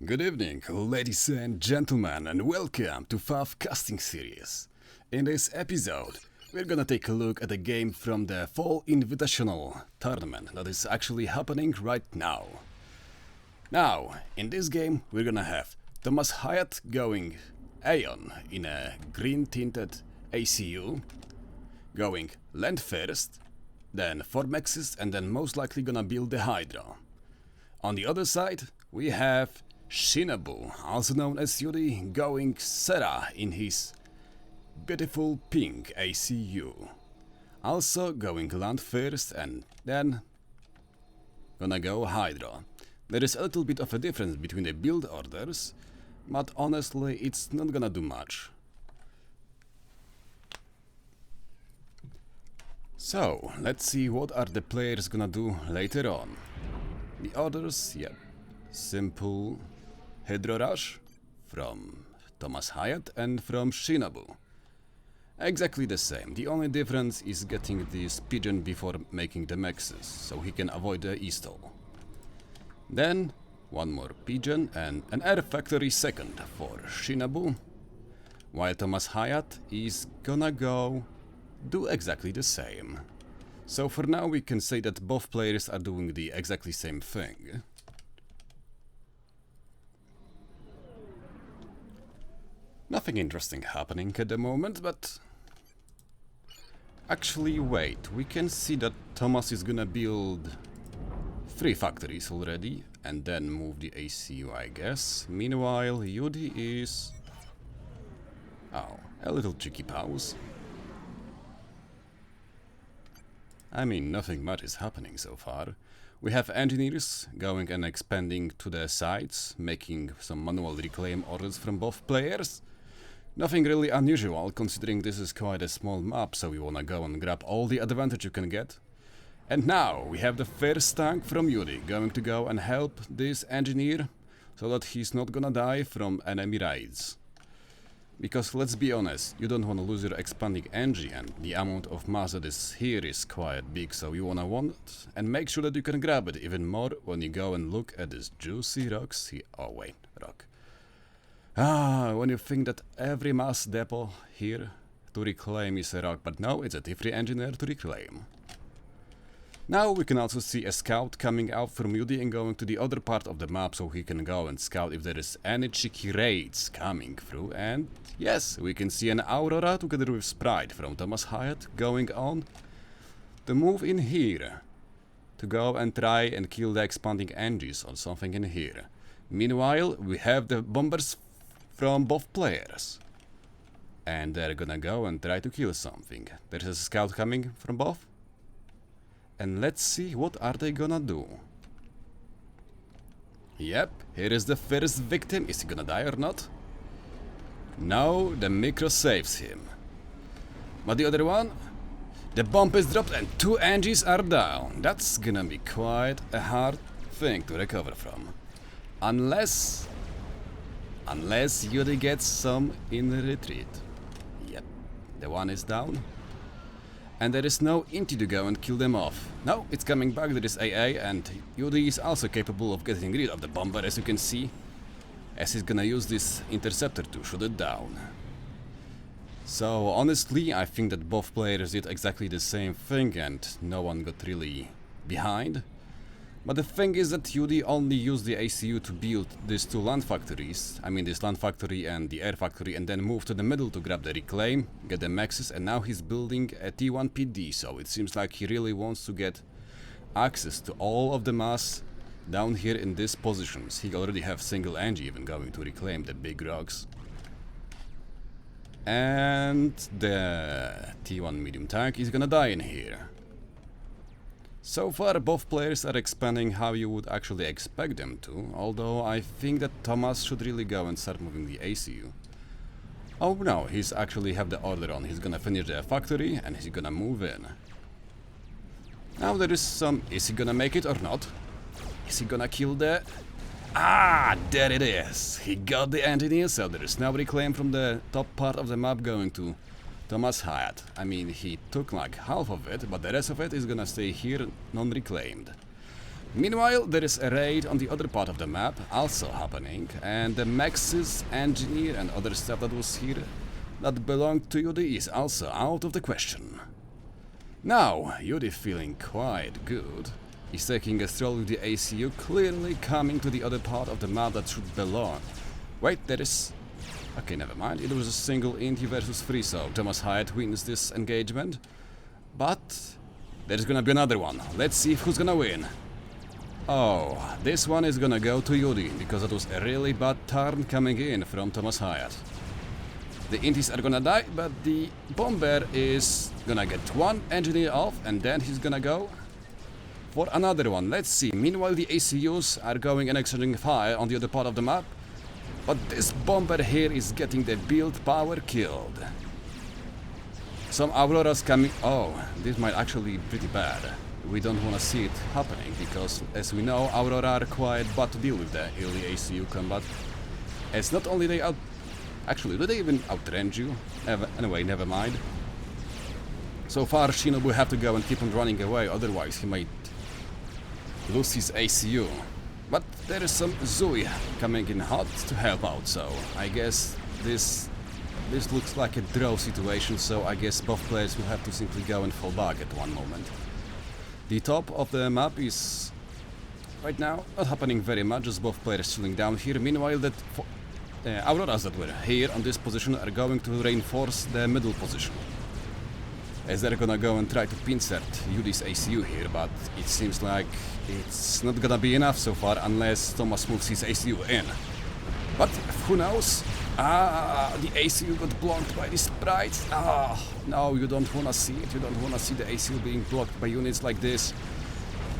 Good evening, ladies and gentlemen, and welcome to FaF casting series. In this episode, we're gonna take a look at a game from the Fall Invitational tournament that is actually happening right now. Now, in this game, we're gonna have ThomasHiatt going Aeon in a green-tinted ACU, going land first, then 4 mexes, and then most likely gonna build the Hydra. On the other side, we have Shinobu, also known as Yudi, going Sera in his beautiful pink ACU. Also going land first and then gonna go Hydra. There is a little bit of a difference between the build orders, but honestly it's not gonna do much. So, let's see what are the players gonna do later on. The orders, yep, simple Hydro Rush from ThomasHiatt and from Shinobu. Exactly the same, the only difference is getting this pigeon before making the mexes, so he can avoid the e-stall. Then, one more pigeon and an air factory second for Shinobu, while ThomasHiatt is gonna go do exactly the same. So for now we can say that both players are doing the exactly same thing. Nothing interesting happening at the moment, but actually wait, we can see that Thomas is gonna build 3 factories already and then move the ACU, I guess. Meanwhile, Yudi is... oh, a little cheeky pause. I mean, nothing much is happening so far. We have engineers going and expanding to the sides, making some manual reclaim orders from both players. Nothing really unusual, considering this is quite a small map, so we wanna go and grab all the advantage you can get. And now, we have the first tank from Yudi, going to go and help this engineer, so that he's not gonna die from enemy raids. Because let's be honest, you don't wanna lose your expanding engie, and the amount of mass that is here is quite big, so you wanna want it, and make sure that you can grab it even more when you go and look at this juicy rocks here. Oh wait, rock. When you think that every mass depot here to reclaim is a rock, but no, it's a T3 engineer to reclaim. Now we can also see a scout coming out from Yudi and going to the other part of the map, so he can go and scout if there is any cheeky raids coming through. And yes, we can see an Aurora together with Sprite from ThomasHiatt going on to move in here to go and try and kill the expanding engies or something in here. Meanwhile, we have the bombers from both players, and they're gonna go and try to kill something. There's a scout coming from both, and let's see what are they gonna do. Yep, here is the first victim. Is he gonna die or not? No, the micro saves him. But the other one? The bomb is dropped and 2 engies are down. That's gonna be quite a hard thing to recover from. Unless Yudi gets some in retreat. Yep, the one is down. And there is no Inti to go and kill them off. No, it's coming back, there is AA, and Yudi is also capable of getting rid of the bomber, as you can see, as he's gonna use this interceptor to shoot it down. So honestly, I think that both players did exactly the same thing and no one got really behind. But the thing is that Yudi only used the ACU to build these 2 land factories, I mean this land factory and the air factory, and then move to the middle to grab the reclaim, get the mexes, and now he's building a T1 PD, so it seems like he really wants to get access to all of the mass down here in these positions. He already have single engie even going to reclaim the big rocks. And the T1 medium tank is gonna die in here. So far, both players are expanding how you would actually expect them to, although I think that Thomas should really go and start moving the ACU. Oh no, he's actually have the order on. He's gonna finish the factory and he's gonna move in. Now there is some... is he gonna make it or not? Is he gonna kill the... ah, there it is! He got the engineer, so there is now reclaim from the top part of the map going to ThomasHiatt. I mean, he took like half of it, but the rest of it is gonna stay here non-reclaimed. Meanwhile, there is a raid on the other part of the map also happening, and the Max's engineer and other stuff that was here that belonged to Yudi is also out of the question. Now, Yudi feeling quite good. He's taking a stroll with the ACU, clearly coming to the other part of the map that should belong. Wait, there is... Okay, never mind. It was a single Inti versus 3, so ThomasHiatt wins this engagement. But there's gonna be another one. Let's see who's gonna win. Oh, this one is gonna go to Yudi, because it was a really bad turn coming in from ThomasHiatt. The Intis are gonna die, but the bomber is gonna get one engineer off, and then he's gonna go for another one. Let's see. Meanwhile, the ACUs are going and exchanging fire on the other part of the map, but this bomber here is getting the build power killed. Some Auroras coming... Oh, this might actually be pretty bad. We don't want to see it happening, because as we know, Aurora are quite bad to deal with the early ACU combat. As not only they out... Actually, do they even outrange you? Anyway, never mind. So far, Shinobu will have to go and keep on running away, otherwise he might lose his ACU. But there is some Zui coming in hot to help out, so I guess this looks like a draw situation, so I guess both players will have to simply go and fall back at one moment. The top of the map is right now not happening very much, just both players chilling down here. Meanwhile, that Auroras that were here on this position are going to reinforce the middle position, as they're gonna go and try to pincert Yudi's ACU here, but it seems like it's not gonna be enough so far unless Thomas moves his ACU in. But who knows? The ACU got blocked by the sprites. No, you don't wanna see it. You don't wanna see the ACU being blocked by units like this.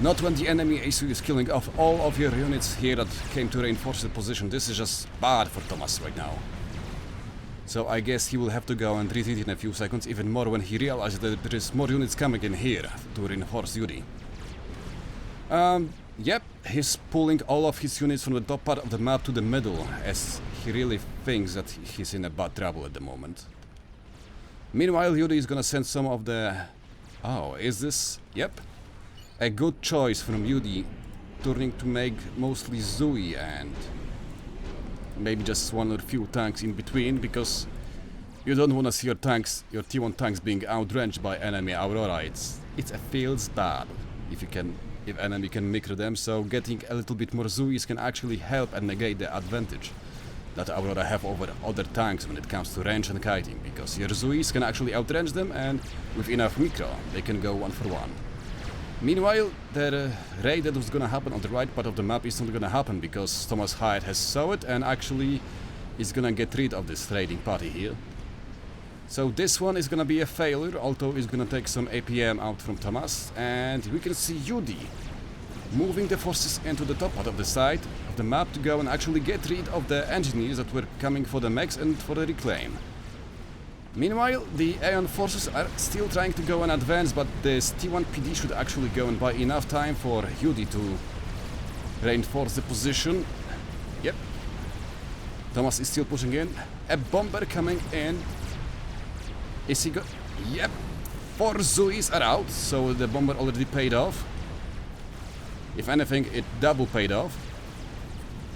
Not when the enemy ACU is killing off all of your units here that came to reinforce the position. This is just bad for Thomas right now. So I guess he will have to go and retreat in a few seconds, even more when he realizes that there is more units coming in here to reinforce Yudi. Yep, he's pulling all of his units from the top part of the map to the middle, as he really thinks that he's in a bad trouble at the moment. Meanwhile, Yudi is gonna send some of the... Oh, is this... Yep. A good choice from Yudi, turning to make mostly Zui and maybe just one or few tanks in between, because you don't want to see your tanks, your T1 tanks being outranged by enemy Aurora. It feels bad if enemy can micro them, so getting a little bit more Zuis can actually help and negate the advantage that Aurora have over other tanks when it comes to range and kiting, because your Zuis can actually outrange them, and with enough micro they can go one for one. Meanwhile, the raid that was gonna happen on the right part of the map is not gonna happen, because ThomasHiatt has saw it and actually is gonna get rid of this raiding party here. So this one is gonna be a failure, although it's gonna take some APM out from Thomas, and we can see Yudi moving the forces into the top part of the side of the map to go and actually get rid of the engineers that were coming for the mechs and for the reclaim. Meanwhile, the Aeon forces are still trying to go and advance, but this T1 PD should actually go and buy enough time for Yudi to reinforce the position. Yep. Thomas is still pushing in. A bomber coming in. Is he go... Yep. 4 Zuis are out, so the bomber already paid off. If anything, it double paid off.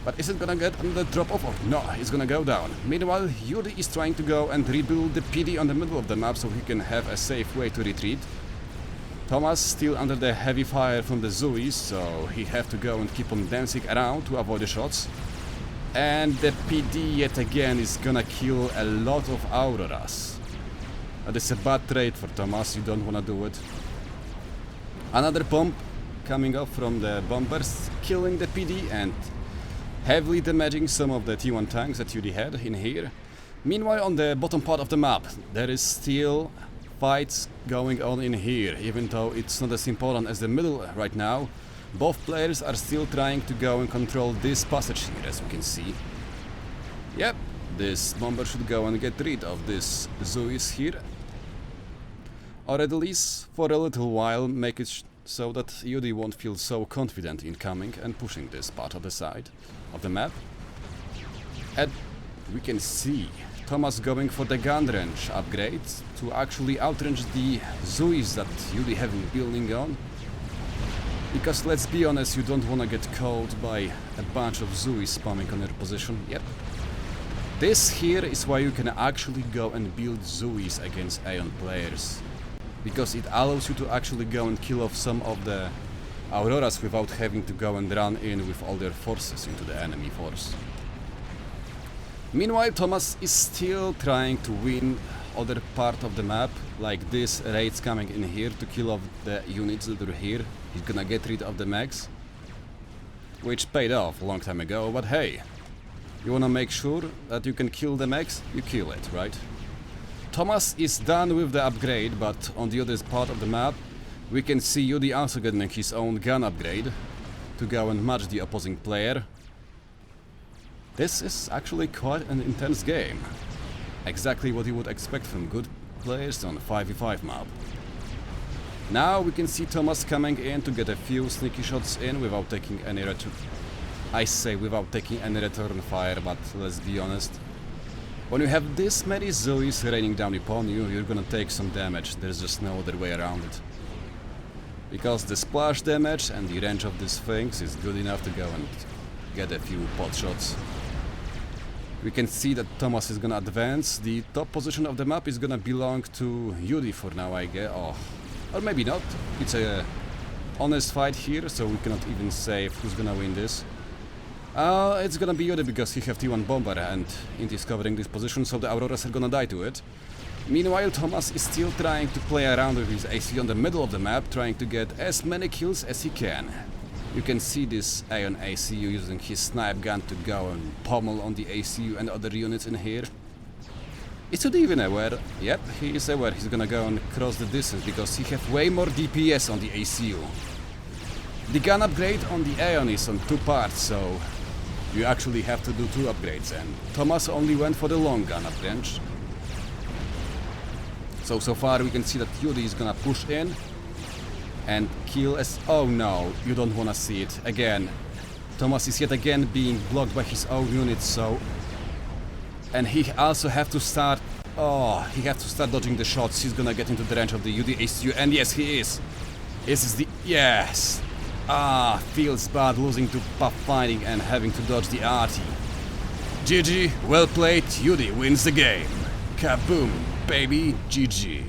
But is it gonna get on the drop-off or no? It's gonna go down. Meanwhile, Yudi is trying to go and rebuild the PD on the middle of the map so he can have a safe way to retreat. Thomas still under the heavy fire from the Zuis, so he have to go and keep on dancing around to avoid the shots. And the PD yet again is gonna kill a lot of Auroras. That is a bad trade for Thomas, you don't wanna do it. Another pump coming up from the bombers, killing the PD and heavily damaging some of the T1 tanks that Yudi had in here. Meanwhile, on the bottom part of the map, there is still fights going on in here, even though it's not as important as the middle right now. Both players are still trying to go and control this passage here, as you can see. Yep, this bomber should go and get rid of this Zuis here. Or at least for a little while make it so that Yudi won't feel so confident in coming and pushing this part of the side of the map. And we can see Thomas going for the gun range upgrade to actually outrange the Zuis that Yudi have been building on. Because let's be honest, you don't wanna get caught by a bunch of Zoes spamming on your position. Yep. This here is why you can actually go and build Zoes against Aeon players. Because it allows you to actually go and kill off some of the Auroras without having to go and run in with all their forces into the enemy force. Meanwhile, Thomas is still trying to win other part of the map, like this raids coming in here to kill off the units that are here. He's gonna get rid of the mechs, which paid off a long time ago, but hey, you wanna make sure that you can kill the mechs, you kill it, right? Thomas is done with the upgrade, but on the other part of the map we can see Yudi also getting his own gun upgrade to go and match the opposing player. This is actually quite an intense game. Exactly what you would expect from good players on a 5v5 map. Now we can see Thomas coming in to get a few sneaky shots in without taking any return. I say without taking any return fire, but let's be honest. When you have this many Zoes raining down upon you, you're gonna take some damage. There's just no other way around it. Because the splash damage and the range of these things is good enough to go and get a few pot shots. We can see that Thomas is gonna advance. The top position of the map is gonna belong to Yudi for now, I guess. Oh, or maybe not. It's a honest fight here, so we cannot even say who's gonna win this. It's gonna be Yudi because he have T1 bomber and Int is covering this position, so the Auroras are gonna die to it. Meanwhile, Thomas is still trying to play around with his AC on the middle of the map, trying to get as many kills as he can. You can see this Aeon ACU using his snipe gun to go and pummel on the ACU and other units in here. Is Yudi even aware? Yep, he is aware he's gonna go and cross the distance because he have way more DPS on the ACU. The gun upgrade on the Aeon is on 2 parts, so you actually have to do 2 upgrades, and Thomas only went for the long gun upgrade. So far we can see that Yudi is gonna push in and kill as... Oh no, you don't wanna see it. Again, Thomas is yet again being blocked by his own units, so... And he also have to start... Oh, he has to start dodging the shots. He's gonna get into the range of the Yudi ACU, and yes, he is. This is the... Yes! Ah, feels bad losing to pathfinding and having to dodge the RT. GG, well played, Yudi wins the game. Kaboom, baby, GG.